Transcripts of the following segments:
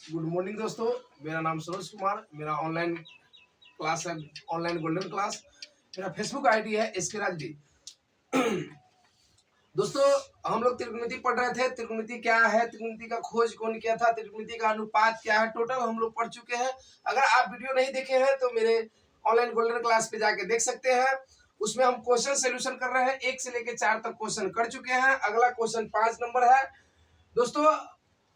Good morning दोस्तों, मेरा नाम सरोज कुमार। मेरा ऑनलाइन क्लास है, ऑनलाइन गोल्डन क्लास। मेरा फेसबुक आईडी है एसके राज डी। दोस्तों, हम लोग त्रिकोणमिति पढ़ रहे थे। त्रिकोणमिति क्या है, त्रिकोणमिति का खोज कौन किया था, त्रिकोणमिति का अनुपात क्या है, टोटल हम लोग पढ़ चुके हैं। अगर आप वीडियो नहीं देखे हैं तो मेरे ऑनलाइन गोल्डन क्लास पे जाके देख सकते हैं। उसमें हम क्वेश्चन सोल्यूशन कर रहे हैं, 1 से लेकर 4 तक क्वेश्चन कर चुके हैं। अगला क्वेश्चन 5 नंबर है। दोस्तों,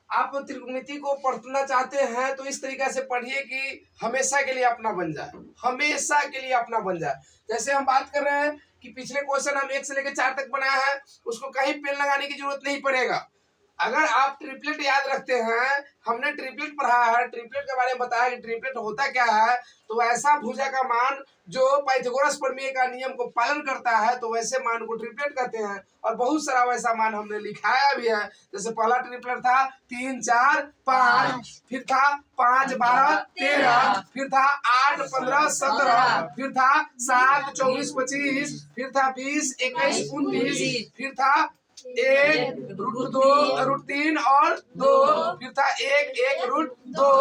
आप त्रिकोणमिति को पढ़ना चाहते हैं तो इस तरीके से पढ़िए कि हमेशा के लिए अपना बन जाए, हमेशा के लिए अपना बन जाए। जैसे हम बात कर रहे हैं कि पिछले क्वेश्चन हम 1 से लेकर 4 तक बनाया है, उसको कहीं पेन लगाने की जरूरत नहीं पड़ेगा। अगर आप ट्रिपलेट याद रखते हैं, हमने ट्रिपलेट पढ़ा है, ट्रिपलेट के बारे में बताया कि ट्रिपलेट होता क्या है। तो ऐसा भुजा का मान जो पाइथागोरस प्रमेय का नियम को पालन करता है, तो वैसे मान को ट्रिपलेट कहते हैं। और बहुत सारा वैसा मान हमने लिखाया भी है। जैसे पहला ट्रिपलेट था 3 4 5, फिर था 5 12 13, फिर था 8 15 17, फिर था 7 24 25, फिर था 20 21 29, फिर था 1 रूट 2 रूट 3 और 2, फिर था 1 1 रूट 2,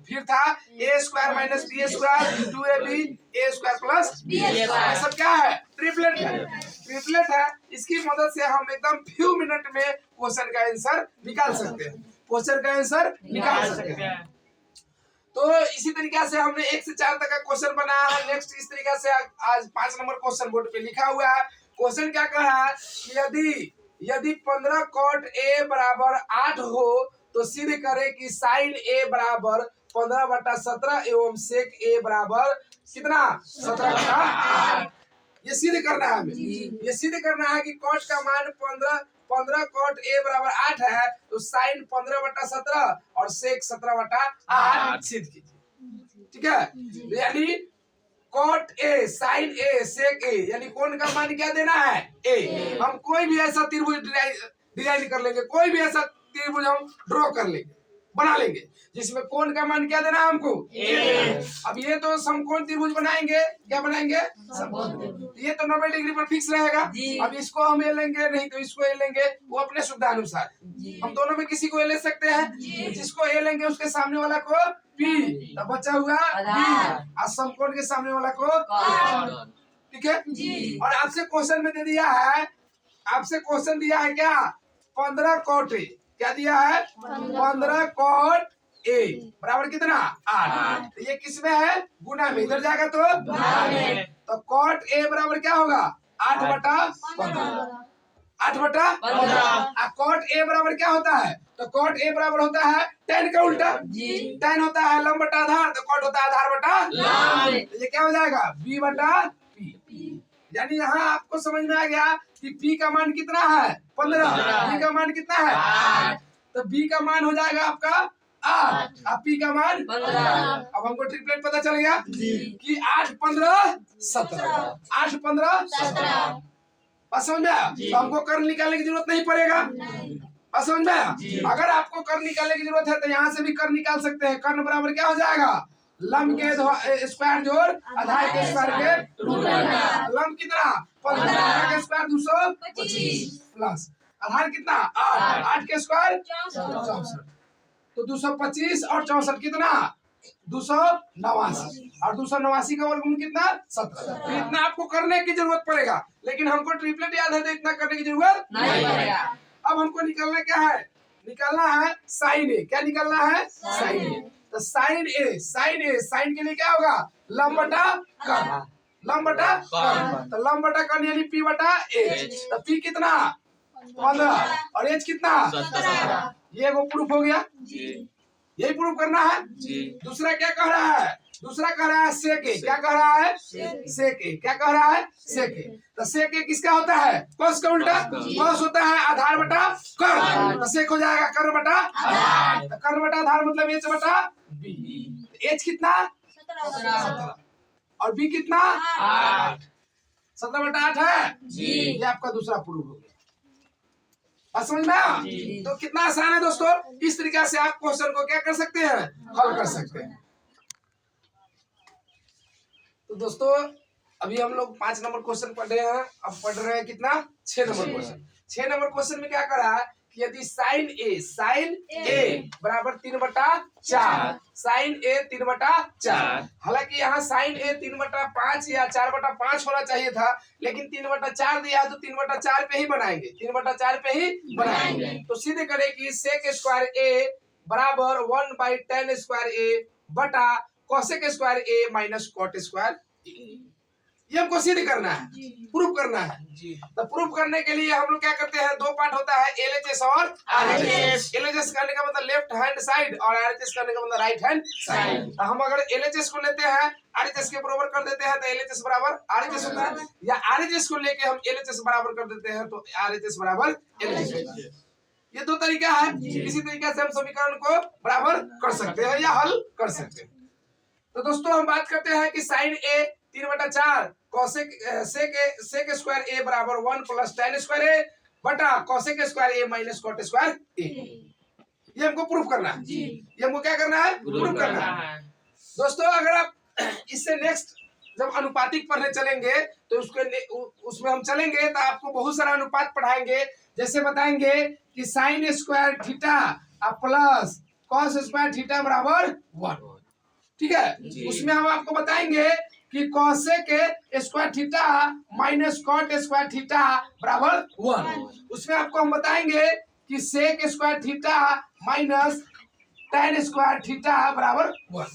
फिर था A square minus B square 2ab A square plus B square. सब क्या है? ट्रिपलेट है। ट्रिपलेट है। इसकी मदद से हम एकदम फ्यू मिनट में क्वेश्चन का आंसर निकाल सकते हैं, क्वेश्चन का आंसर निकाल सकते हैं। तो इसी तरीके से हमने 1 से 4 तक का क्वेश्चन बनाया है। नेक्स्ट इस तरीके से आज 5 नंबर क्वेश्चन बोर्ड पे लिखा हुआ है। क्वेश्चन क्या कह रहा है कि यदि 15 cot a बराबर 8 हो तो सिद्ध करे कि साइन a बराबर 15/17 एवं सेक a बराबर कितना 17/8। ये सिद्ध करना है हमें। ये सिद्ध करना है कि cot का मान 15 cot a बराबर 8 है, तो साइन 15/17 और सेक 17/8 सिद्ध कीजिए। ठीक है, यानी कॉट ए साइन ए सेक ए, यानी कौन का मान क्या देना है? ए। हम कोई भी ऐसा त्रिभुज डिजाइन कर लेंगे, कोई भी ऐसा त्रिभुज हम ड्रॉ कर लेंगे, बना लेंगे, जिसमें कौन का मान क्या देना है हमको? ए। अब ये तो समकोण त्रिभुज बनाएंगे, क्या बनाएंगे? समकोण। ये तो 90 डिग्री पर फिक्स रहेगा। अब इसको हम ए लेंगे, नहीं तो इसको ए लेंगे, वो अपने सुविधा अनुसार। हम दोनों में किसी को ए ले सकते हैं। जिसको ए लेंगे उसके सामने वाला को पी, तब बचा हुआ बी, और समकोण के सामने वाला को कॉट। ठीक है जी। और आपसे क्वेश्चन में दे दिया है, आपसे क्वेश्चन दिया है क्या? 15 cot ए। क्या दिया है? 15 cot ए बराबर कितना? 8। तो ये किसमें है? गुना में। इधर जाएगा तो cot ए बराबर क्या होगा? 8/15। 8/15। cot ए बराबर क्या होता है? तो cot ए बराबर होता है tan का उल्टा। tan होता है लंब बटा आधार, तो cot होता है आधार बटा लंब। तो ये क्या हो जाएगा? b/p। यानी यहाँ आपको समझ में आ गया कि p का मान कितना है? 15। b का मान कितना है? 8। तो b का मान हो जाएगा आपका 8, अब p का मान 15। अब हमको ट्रिपलेट पता चल गया कि 8 15 17, 8 15 17। समझ में आया? तो हमको कर्ण निकालने की जरूरत नहीं पड़ेगा। समझ में आया? अगर आपको कर्ण निकालने की जरूरत है तो यहाँ से भी कर्ण निकाल सकते हैं। कर्ण बराबर क्या हो जाएगा? लंब के स्क्वायर जोड़ आधार के स्क्वायर के रूट। लंब कितना? 15 के स्क्वायर 225 प्लस आधार कितना? 8, 8 के स्क्वायर 64। तो 225 और 64 कितना? 289। और 289 का वर्गमूल कितना? 17। तो इतना आपको करने की जरूरत पड़ेगा, लेकिन हमको ट्रिपलेट याद है तो इतना करने की जरूरत नहीं पड़ेगा। अब हमको निकालना क्या है? निकालना है साइन ए। क्या निकालना है? साइन ए। तो साइन ए, साइन के लिए क्या होगा? लंब बटा कर्ण, लंब बटा कर्ण। तो लंब बटा कर्ण यानी पी बटा एच। तो पी कितना? 15 और एच कितना? 17। ये वो प्रूफ हो गया। यही प्रूफ करना है। दूसरा क्या कह रहा है? दूसरा कह रहा है सेक ए। क्या कह रहा है? सेक ए। क्या कह रहा है? सेक ए। तो सेक ए किसका होता है? कॉस का उल्टा। कॉस होता है आधार बटा कर्ण, तो सेक हो जाएगा कर्ण बटा आधार। तो कर्ण बटा आधार मतलब एच बटा बी। एच कितना? 17 और बी कितना? 8। 17/8 है जी। ये आपका दूसरा प्रूफ हो गया। समझ में आया? तो कितना आसान है दोस्तों। इस तरीके से आप क्वेश्चन को क्या कर सकते हैं? हल कर सकते हैं। तो दोस्तों, अभी हम लोग 5 नंबर क्वेश्चन पढ़ रहे हैं। अब पढ़ रहे हैं कितना? 6 नंबर क्वेश्चन। 6 नंबर क्वेश्चन में क्या कर रहा है कि यदि साइन ए बराबर 3/4, साइन ए 3/4, हालांकि यहाँ साइन ए 3/5 या 4/5 होना चाहिए था, लेकिन 3/4 दिया तो 3/4 पे ही बनाएंगे, 3/4 पे ही बनाएंगे। तो सीधे करें कि सेक स्क्वायर ए बराबर 1/tan स्क्वायर ए बटा कोसेक स्क्वायर ए माइनस कॉट स्क्वायर ए। ये हमको सिद्ध करना है, प्रूफ करना है जी। तो प्रूफ करने के लिए हम लोग क्या करते हैं, दो पार्ट होता है, एलएचएस और आरएचएस। एलएचएस करने का मतलब लेफ्ट हैंड साइड और आरएचएस करने का मतलब राइट हैंड साइड। तो हम अगर एलएचएस को लेते हैं आरएचएस के बराबर कर देते हैं तो एलएचएस बराबर आरएचएस होता है, या आरएचएस को लेके हम एलएचएस बराबर कर देते हैं तो आरएचएस बराबर एलएचएस। ये दो तरीका है, इसी तरीके से हम समीकरण को बराबर कर सकते हैं या हल कर सकते हैं। तो दोस्तों हम बात करते हैं कि साइन ए 3/4 कोसेक सेक स्क्वायर ए बराबर 1 + tan स्क्वायर ए बटा कोसेक स्क्वायर ए माइनस कॉट स्क्वायर ए। ये हमको प्रूफ करना है जी। ये हमको क्या करना है, प्रूफ करना है। दोस्तों अगर आप इससे नेक्स्ट जब अनुपातिक पढ़ने चलेंगे तो उसमें हम चलेंगे तो आपको बहुत सारा अनुपात पढ़ाएंगे। जैसे बताएंगे कि sine square theta plus cos square theta बराबर 1, ठीक है। उसमें हम आपको बताएंगे कि cosec square theta minus cot square theta बराबर 1। उसमें आपको हम बताएंगे कि sec square theta minus tan square theta बराबर 1।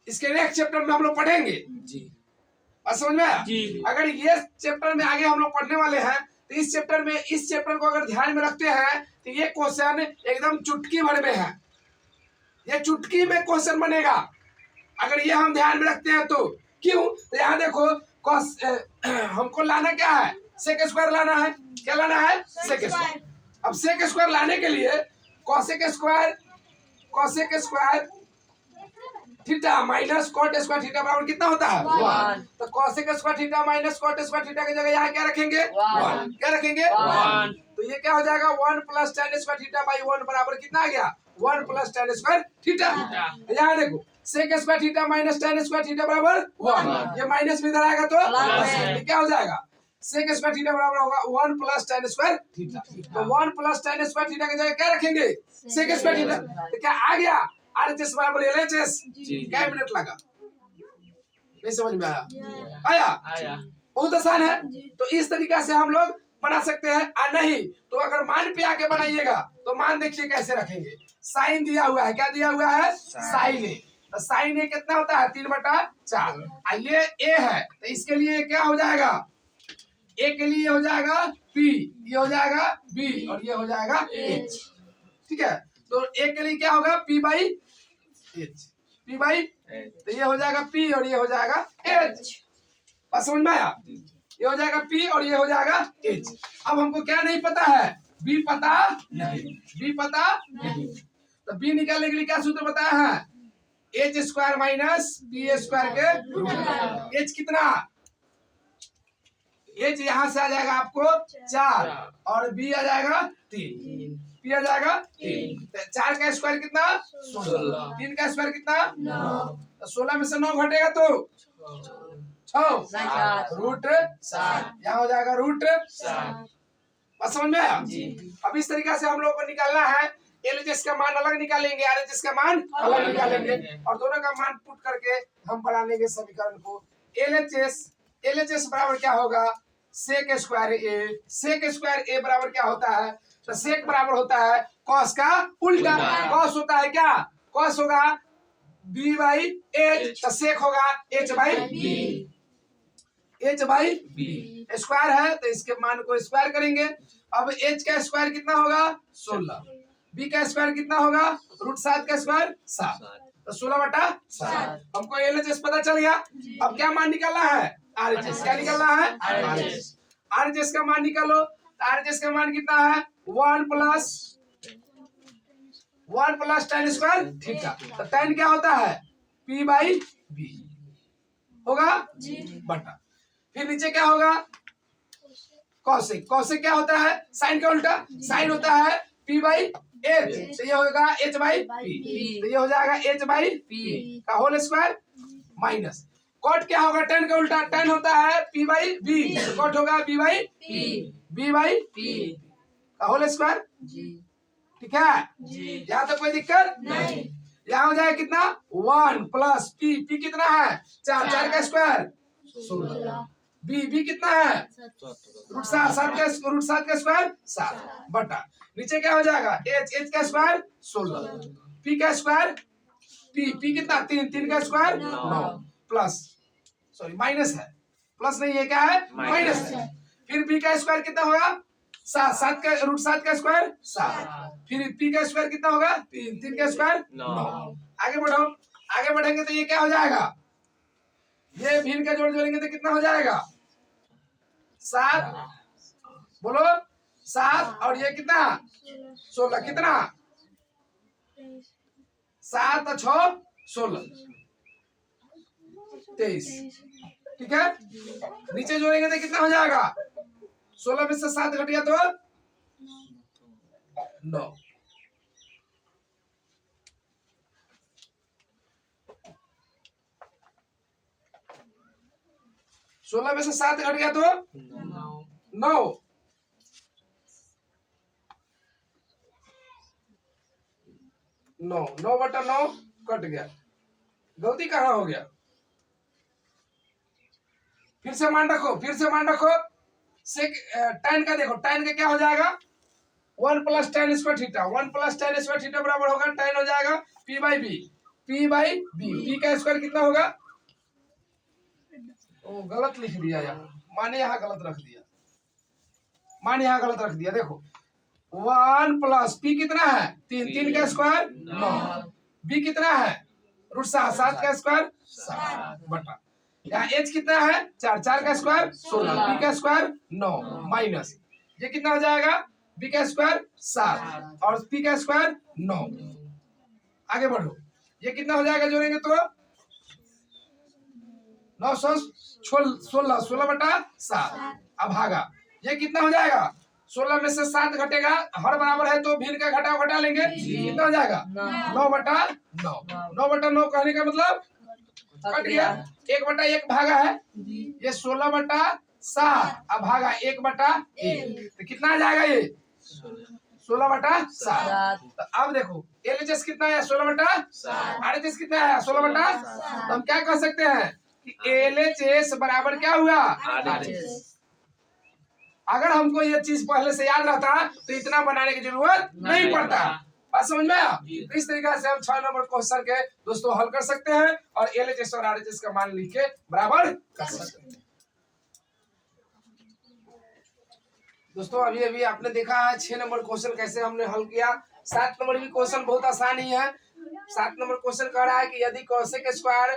इसके नेक्स्ट चैप्टर में हम लोग पढ़ेंगे जी। बात समझ में आया जी। अगर ये चैप्टर में आगे हम लोग पढ़ने वाले हैं तो इस चैप्टर को अगर ध्यान में रखते हैं तो ये क्वेश्चन एकदम चुटकी भर में है, ये चुटकी में क्वेश्चन बनेगा अगर ये हम ध्यान में रखते हैं तो। क्यों, तो यहाँ देखो हमको लाना क्या है, सेक स्क्वायर लाना है। क्या लाना है, सेक स्क्वायर। अब सेक स्क्वायर लाने के लिए cosec square theta minus cot square theta बराबर कितना होता है 1। तो cosec square theta minus cot square theta की जगह यहाँ क्या रखेंगे 1। क्या रखेंगे 1। तो ये क्या हो जाएगा 1 + tan स्क्वायर थीटा बाई 1 बराबर कितना आ गया 1 + tan स्क्वायर थीटा। यहाँ देखो sec square theta minus tan square theta बराबर 1, ये माइनस में इधर आएगा तो क्या हो जाएगा सेक स्क्वायर थीटा बराबर होगा 1 + tan स्क्वायर थीटा। तो 1 + tan स्क्वायर थीटा की जगह क्या रखेंगे सेक स्क्वायर थीटा। तो क्या आ गया आरएचएस बराबर एलएचएस। क्या मिनट लगा, नहीं समझ में आया? बहुत आसान है। तो इस तरीका से हम लोग बना सकते हैं। नहीं तो अगर मान पे आके बनाइएगा तो मान देखिए कैसे रखेंगे। साइन दिया हुआ है, क्या दिया हुआ है साइन ए। तो साइन ए कितना होता है 3/4। ये ए है तो इसके लिए क्या हो जाएगा, ए के लिए हो जाएगा पी, ये हो जाएगा बी और ये हो जाएगा एच, ठीक है। तो ए के लिए क्या होगा P/H, तो ये हो जाएगा P और ये हो जाएगा H। बस समझ में आया, ये हो जाएगा P और ये हो जाएगा H। अब हमको क्या नहीं पता है, B पता नहीं, तो B निकालने के लिए क्या सूत्र बताया है H² माइनस B² के H कितना, H यहाँ से आ जाएगा आपको 4 और B आ जाएगा 3, P आ जाएगा 3। 4 का स्क्वायर कितना 16, 3 का स्क्वायर कितना 9, तो 16 में से 9 घटेगा तो 6 √7, यहाँ हो जाएगा √7। बस समझ में आया। अब इस तरीका से हम लोग को निकालना है। एलएचएस का मान अलग निकालेंगे, आरएचएस का मान अलग निकालेंगे और दोनों का मान पुट करके हम बना लेंगे समीकरण को। एलएचएस बराबर क्या होगा सेक स्क्वायर ए बराबर क्या होता है, तो सेक बराबर होता है कॉस का उल्टा। कॉस होता है क्या, कॉस होगा B/H, तो सेक होगा H/B। स्क्वायर है तो इसके मान को स्क्वायर करेंगे। अब H का स्क्वायर कितना होगा 16, B का स्क्वायर कितना होगा √7 का स्क्वायर 7, तो 16/7। हमको एलएचएस पता चल गया। अब क्या मान निकालना है आरएचएस, क्या निकालना है आरएचएस का मान निकालो। आरएचएस का मान कितना है 1 + tan स्क्वायर थीटा। तो tan क्या होता है P/B होगा बटा, फिर नीचे क्या होगा कॉसेक क्या होता है साइन का उल्टा, साइन होता है P/H, तो ये होगा H/P, तो ये हो जाएगा H/P का होल स्क्वायर माइनस कॉट क्या होगा tan का उल्टा, tan होता है P/B, कॉट होगा B/P का होल स्क्वायर ठीक है यहाँ तक कोई दिक्कत नहीं। यहाँ हो जाएगा कितना 1 प्लस पी, पी कितना है 4, 4 का स्क्वायर 16, बी कितना है √7 का स्क्वायर 7 बटा नीचे क्या हो जाएगा एच का स्क्वायर 16, पी का स्क्वायर पी कितना 3 का स्क्वायर 9 प्लस सॉरी माइनस है, प्लस नहीं है क्या है माइनस है। फिर बी का स्क्वायर कितना होगा 7 का √7 का स्क्वायर 7, फिर पी का स्क्वायर कितना होगा 3 का स्क्वायर 9। आगे बढ़ो, आगे बढ़ेंगे तो ये क्या हो जाएगा, ये भिन्न का जोड़ जोड़ेंगे तो कितना हो जाएगा 7, बोलो 7 और ये कितना 16, कितना 7 और 6 16 23, ठीक है। नीचे जोड़ेंगे तो कितना हो जाएगा 16 में से 7 घट गया तो 9, सोलह में से 7 घट गया तो 9, 9 बटा 9 कट गया, गलती कहाँ हो गया, फिर से मान रखो, फिर से मान रखो। tan का देखो, tan का क्या हो जाएगा 1 plus tan square theta, 1 plus tan square theta बराबर होगा tan हो जाएगा p बाई बी, p का स्क्वायर कितना होगा, ओ गलत लिख दिया यार, माने यहाँ गलत रख दिया, माने यहाँ गलत रख दिया। देखो 1 प्लस p कितना है 3 का स्क्वायर 9, b कितना है √7 का स्क्वायर 7 बटा यहाँ h कितना है 4 का स्क्वायर 16, p का स्क्वायर 9 माइनस ये कितना हो जाएगा b का स्क्वायर 7 और p का स्क्वायर 9। आगे बढ़ो, ये कितना हो जाएगा जोड़ेंगे तो 916 बटा 7 अब भागा, ये कितना हो जाएगा 16 में से 7 घटेगा, हर बराबर है तो भिन्न का घटाव घटा लेंगे, कितना हो जाएगा 9 बटा 9 कहने का मतलब कट गया, 1 बटा 1 भागा है, ये 16 बटा 7 अब भागा 1 बटा 1 तो कितना आ जाएगा ये 16 बटा 7। तो अब देखो LHS कितना है 16 बटा 7, RHS कितना है 16 बटा, तो हम क्या कह सकते हैं कि LHS बराबर क्या हुआ RHS। अगर हमको ये चीज पहले से याद रहता तो इतना बनाने की जरूरत नहीं पड़ता, बात समझ में आया। इस तरीके से हम 6 नंबर क्वेश्चन के दोस्तों हल कर सकते हैं और LHS और RHS का मान लिख के बराबर कर सकते हैं। दोस्तों अभी आपने देखा है 6 नंबर क्वेश्चन कैसे हमने हल किया। 7 नंबर भी क्वेश्चन बहुत आसान ही है। 7 नंबर क्वेश्चन कह रहा है कि यदि कॉसेक स्क्वायर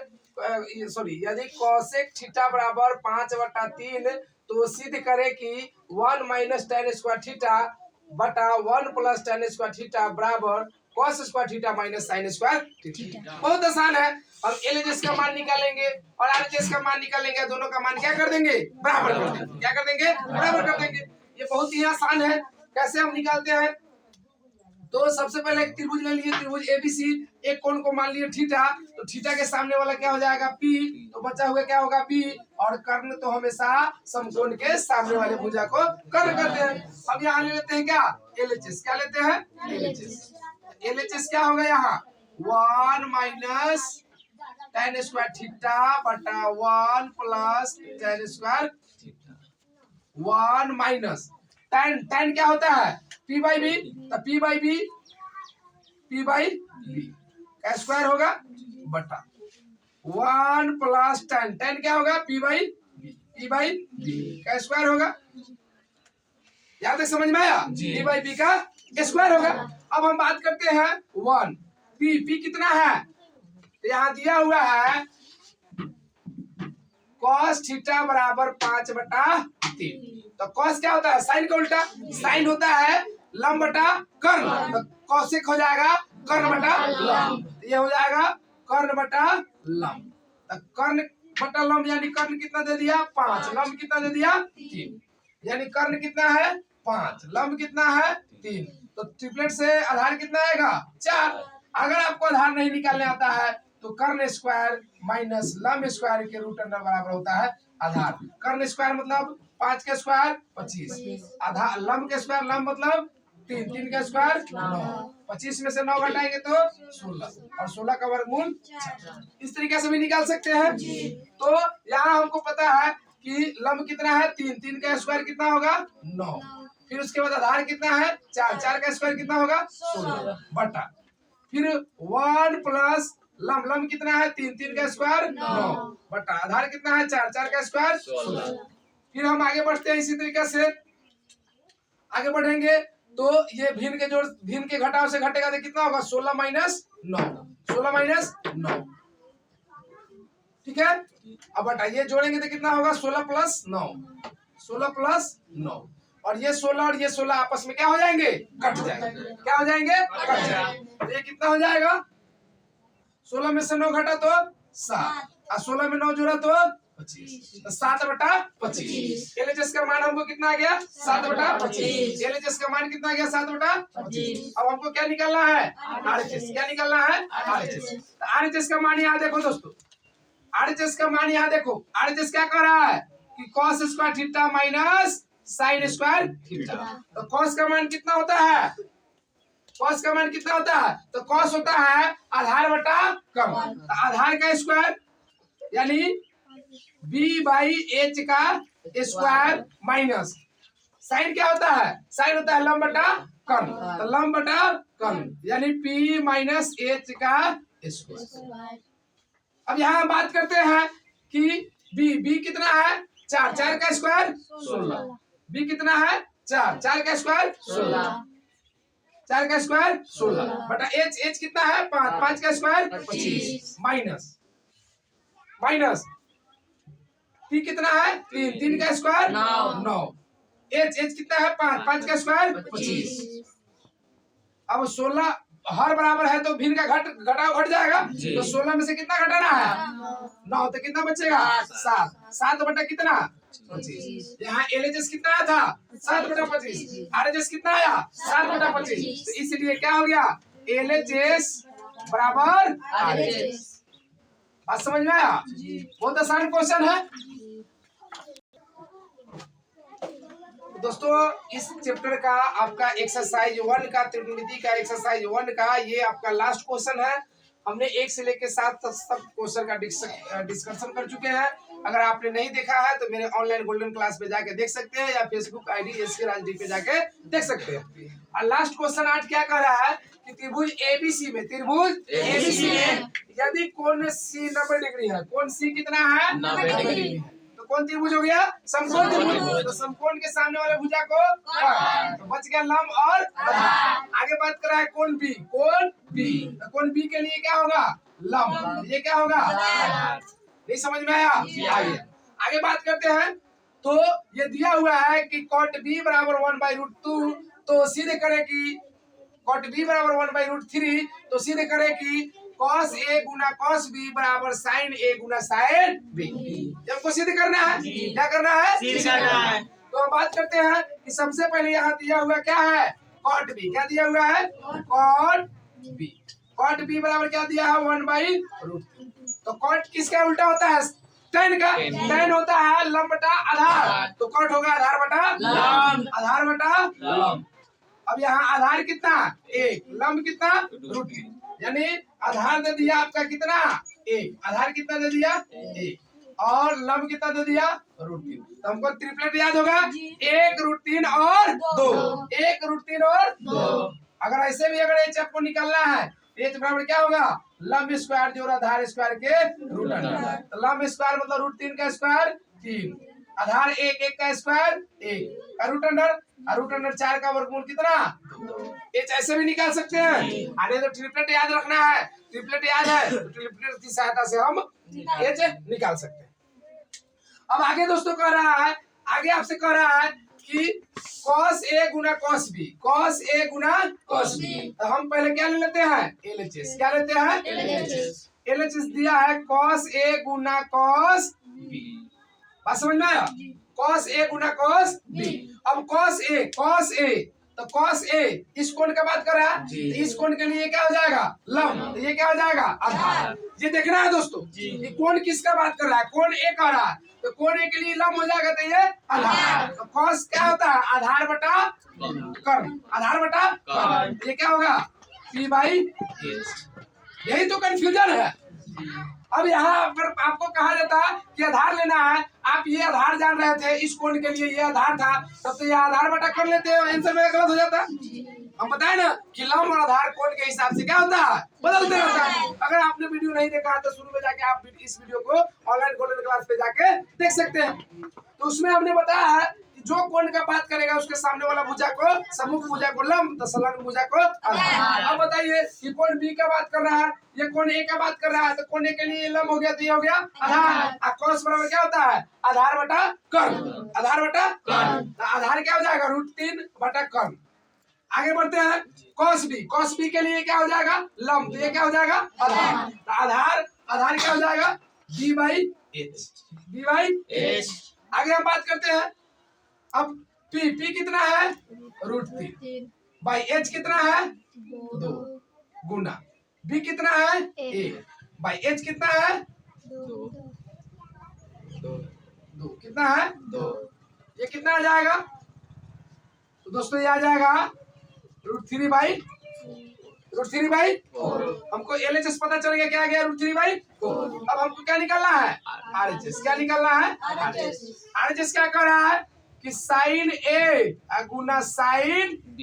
यदि कॉसेक थीटा बराबर 5/3 तो सिद्ध करे कि 1 माइनस tan स्क्वायर थीटा बटा 1 प्लस tan स्क्वायर थीटा बराबर cos square theta minus sin square theta. बहुत आसान है। हम LHS का मान निकालेंगे और RHS का मान निकालेंगे, दोनों का मान क्या कर देंगे बराबर कर देंगे। क्या कर देंगे बराबर कर देंगे। ये बहुत ही आसान है। कैसे हम निकालते हैं, तो सबसे पहले एक त्रिभुज ले लिए, त्रिभुज ABC, एक कोण को मान लिए थीटा, तो थीटा के सामने वाला क्या हो जाएगा P, तो बचा हुआ क्या होगा B, और कर्ण तो हमेशा समकोण के सामने वाले भुजा को कर्ण करते हैं। अब यहाँ ले लेते हैं क्या LHS, क्या लेते हैं LHS क्या होगा यहाँ 1 माइनस tan स्क्वायर थीटा बटा 1 plus tan square theta, 1 minus tan क्या होता है P बाई बी, तो P बाई बी का स्क्वायर होगा बटा 1 प्लस tan क्या होगा P बाई बी का स्क्वायर होगा। यहाँ तक समझ में आया, P बाई बी का स्क्वायर होगा। अब हम बात करते हैं 1 P कितना है, तो यहाँ दिया हुआ है cos थीटा बराबर 5/3, तो cos क्या होता है साइन का उल्टा, साइन होता है लंब बटा कर्ण, तो cosec हो जाएगा कर्ण बटा लंब, ये हो जाएगा कर्ण बटा लंब। तो कर्ण बटा लंब यानी कर्ण कितना दे दिया 5, लंब कितना दे दिया 3, यानी कर्ण कितना है 5, लंब कितना है 3, तो ट्रिपलेट से आधार कितना आएगा 4। अगर आपको आधार नहीं निकालने आता है तो कर्ण स्क्वायर माइनस लंब स्क्वायर के रूट अंडर बराबर होता है आधार। कर्ण स्क्वायर मतलब 5 के स्क्वायर 25, आधार लंब के स्क्वायर लंब मतलब 3, 3 का स्क्वायर 9, 25 में से 9 घटाएंगे तो 16 और 16 का वर्गमूल 4। इस तरीके से भी निकाल सकते हैं। तो यहाँ हमको पता है कि लंब कितना है 3, 3 का स्क्वायर कितना होगा 9, फिर उसके बाद आधार कितना है 4, 4 का स्क्वायर कितना होगा 16 बटा फिर 1 प्लस लंब कितना है 3, 3 का स्क्वायर 9 बटा आधार कितना है 4, 4 का स्क्वायर 16। फिर हम आगे बढ़ते हैं इसी तरीके से आगे बढ़ेंगे तो ये भिन्न के घटाव से घटेगा तो कितना होगा 16 माइनस 9, 16 माइनस 9, ठीक है। अब बटा ये जोड़ेंगे तो कितना होगा 16 प्लस 9, 16 प्लस 9 और ये 16 आपस में क्या हो जाएंगे कट जाएंगे, क्या हो जाएंगे कट जाएंगे। तो ये कितना हो जाएगा 16 में से 9 घटा तो 7 और 16 में 9 जोड़ा तो 25, तो 7 बटा 25। एलएचएस का मान हमको कितना आ गया 7 बटा 25। एलएचएस का मान कितना आ गया 7 बटा 25। अब हमको क्या निकालना है आरएचएस, क्या निकालना है आरएचएस। तो आरएचएस का मान यहाँ देखो दोस्तों, आरएचएस का मान यहाँ देखो, आरएचएस क्या कह रहा है कि cos square theta minus sign square theta. तो cos का मान कितना होता है, cos का मान कितना होता है तो cos होता है आधार बटा कम, तो आधार का स्क्वायर यानी b बाई एच का स्क्वायर माइनस साइन क्या होता है, साइन होता है लंब बटा कम, तो लंब बटा कम यानी p माइनस एच का स्क्वायर। अब यहाँ बात करते हैं कि b कितना है 4, 4 का स्क्वायर 16, b कितना है 4, 4 का स्क्वायर 16, 4 का स्क्वायर 16 बटा h कितना है 5, 5 का स्क्वायर 25 माइनस माइनस p कितना है 3, 3 का स्क्वायर 9, h कितना है 5, 5 का स्क्वायर 25। अब 16 हर बराबर है तो भिन्न का घटाव घट जाएगा, तो 16 में से कितना घटाना है 9, तो कितना बचेगा 7, 7 बटा कितना 25। यहाँ एलएचएस कितना आया था 7 बटा 25, आरएचएस कितना आया 7 बटा 25, तो इसलिए क्या हो गया एलएचएस बराबर आरएचएस। बात समझ में आया, बहुत आसान क्वेश्चन है दोस्तों। इस चैप्टर का आपका एक्सरसाइज 1 का त्रिकोणमिति का एक्सरसाइज 1 का ये आपका लास्ट क्वेश्चन है। हमने 1 से लेकर 7 तक सब क्वेश्चन का डिस्कशन कर चुके हैं। अगर आपने नहीं देखा है तो मेरे ऑनलाइन गोल्डन क्लास पे जाके देख सकते हैं या फेसबुक आईडी SK राजदीप पे जाके देख सकते हैं। और लास्ट क्वेश्चन 8 क्या कह रहा है कि त्रिभुज ABC में यदि कोण C 90 डिग्री है, कोण C कितना है 90 डिग्री है, तो कौन त्रिभुज हो गया समकोण त्रिभुज। तो समकोण के सामने वाले भुजा को तो बच गया लंब और आधार। आगे बात कर रहा है कोण B, तो कोण B के लिए क्या होगा लंब, ये क्या होगा नहीं समझ में आया। आगे बात करते हैं तो ये दिया हुआ है कि cot B बराबर 1/√2, तो सीधे करे कि cot B बराबर 1/√3, तो सीधे करे कि cos A Guna cos B बराबर sin A Guna sin B। हमको सिद्ध करना है, क्या करना है सिद्ध करना है। तो हम बात करते हैं कि सबसे पहले यहाँ दिया हुआ क्या है cot B, क्या दिया हुआ है cot B बराबर क्या दिया है 1/√2। तो cot किसका उल्टा होता है tan का, tan होता है लंब बटा आधार, तो cot होगा आधार बटा लंब, आधार बटा लंब। अब यहाँ आधार कितना 1, लंब कितना √3, यानी आधार दे दिया आपका कितना 1, आधार कितना दे दिया 1 और लंब कितना दे दिया √3। तो हमको ट्रिपलेट याद होगा 1 √3 और 2, 1 √3 और 2। अगर ऐसे भी अगर एच आपको निकालना है एच बराबर क्या होगा लंब स्क्वायर जोड़ आधार स्क्वायर के रूट अंडर। तो लंब स्क्वायर मतलब √3 का स्क्वायर 3, आधार 1, 1 का स्क्वायर 1 रूट अंडर 4 का वर्गमूल कितना 2। एच ऐसे भी निकाल सकते हैं, अरे तो ट्रिपलेट याद रखना है, ट्रिपलेट याद है तो ट्रिपलेट की सहायता से हम एच निकाल सकते हैं। अब आगे दोस्तों कह रहा है, आगे आपसे कह रहा है कि cos A Guna cos B, cos A Guna cos B। तो हम पहले क्या ले लेते हैं LHS, क्या लेते हैं LHS दिया है cos A Guna cos B। बात समझ में आया cos A Guna cos B। अब cos A तो cos A इस कोण का बात कर रहा है, तो इस कोण के लिए क्या हो जाएगा, लंब, तो ये क्या हो जाएगा, आधार। ये देखना है दोस्तों, ये कोण किसका बात कर रहा है, कोण A कर रहा है, तो कोण A के लिए लंब हो जाएगा, तो ये आधार। तो cos क्या होता है, आधार बटा कर्ण, आधार बटा कर्ण, ये क्या होगा, P/H। यही तो कंफ्यूजन है। अब यहाँ पर आपको कहा जाता है कि आधार लेना है, आप ये आधार जान रहे थे, इस कोण के लिए ये आधार था, तब तो ये आधार बटा कर लेते हैं, आंसर में गलत हो जाता। हम बताए ना कि लंब और आधार कोण के हिसाब से क्या होता है, बदलते रहता है। अगर आपने वीडियो नहीं देखा तो शुरू में जाके आप इस वीडियो को ऑनलाइन गोल्डन क्लास पे जाके देख सकते हैं। तो उसमें हमने बताया है कि जो कोण का बात करेगा उसके सामने वाला भुजा को, सम्मुख भुजा को लंब, तो संलग्न भुजा को आधार। अब बताइए कि कोण बी का बात कर रहा है, ये कोण ए का बात कर रहा है, तो कोण ए के लिए लंब हो गया, तो ये हो गया आधार। cos बराबर क्या होता है, आधार बटा कर्ण, आधार बटा कर्ण, तो आधार क्या हो जाएगा, √3 बटा कर्ण। आगे बढ़ते हैं, cos b के लिए क्या हो जाएगा, लंब, तो ये क्या हो जाएगा, आधार। तो आधार क्या हो जाएगा, B/H। आगे हम बात करते हैं, अब P कितना है, √3 बाई H कितना है, 2 गुना B कितना है, 1 बाई H कितना है, 2 कितना है, 2। ये कितना आ जाएगा, तो दोस्तों ये आ जाएगा √3 बाई हमको LHS पता चल गया, क्या आ गया, √3/4। अब हमको क्या निकालना है, RHS। क्या निकालना है, RHS क्या कर रहा है कि sin A Guna sin B।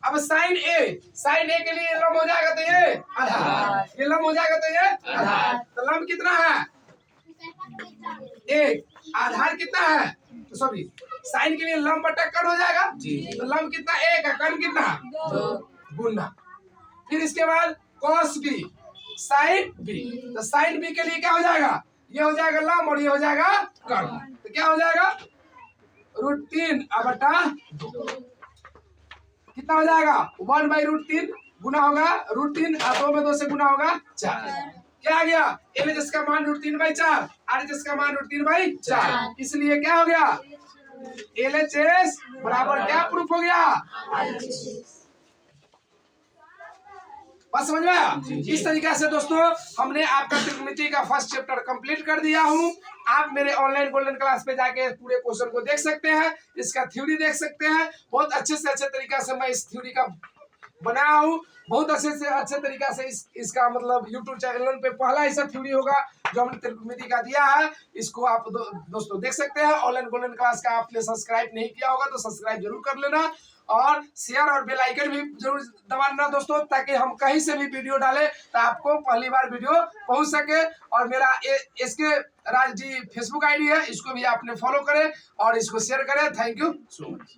अब sin A के लिए लंब हो जाएगा, तो ये आधार, ये लंब हो जाएगा, तो ये आधार। तो लंब कितना है, 1, आधार कितना है, तो सॉरी साइन के लिए लंब बटा कर्ण हो जाएगा, तो लंब कितना, 1 है, कर्ण कितना, 2 गुना। फिर इसके बाद cos B sin B, तो sin B के लिए क्या हो जाएगा, ये हो जाएगा लंब और ये हो जाएगा कर्ण, तो क्या हो जाएगा, √3 बटा 2 कितना हो जाएगा, 1/√3 गुना होगा √3, 2 में 2 से गुना होगा 4। क्या आ गया, LHS का मान √3/4, RHS का मान √3/4, इसलिए क्या हो गया, LHS बराबर क्या प्रूफ हो गया, बात समझ में आया। इस तरीके से दोस्तों हमने आपका त्रिकोणमिति का फर्स्ट चैप्टर कंप्लीट कर दिया हूँ। आप मेरे ऑनलाइन गोल्डन क्लास पे जाके पूरे क्वेश्चन को देख सकते हैं, इसका थ्योरी देख सकते हैं। बहुत अच्छे से अच्छे तरीका से मैं इस थ्योरी का बनाया हूँ, बहुत अच्छे से अच्छे तरीका से इसका मतलब यूट्यूब चैनल पे पहला ऐसा थ्योरी होगा जो हमने त्रिकोणमिति का दिया है। इसको आप दोस्तों देख सकते हैं। ऑनलाइन गोल्डन क्लास का आपने सब्सक्राइब नहीं किया होगा तो सब्सक्राइब जरूर कर लेना, और शेयर और बेल आइकन भी जरूर दबाना दोस्तों, ताकि हम कहीं से भी वीडियो डालें तो आपको पहली बार वीडियो पहुंच सके। और मेरा SK Raj ji Facebook ID है, इसको भी आपने फॉलो करें और इसको शेयर करें। Thank you so much.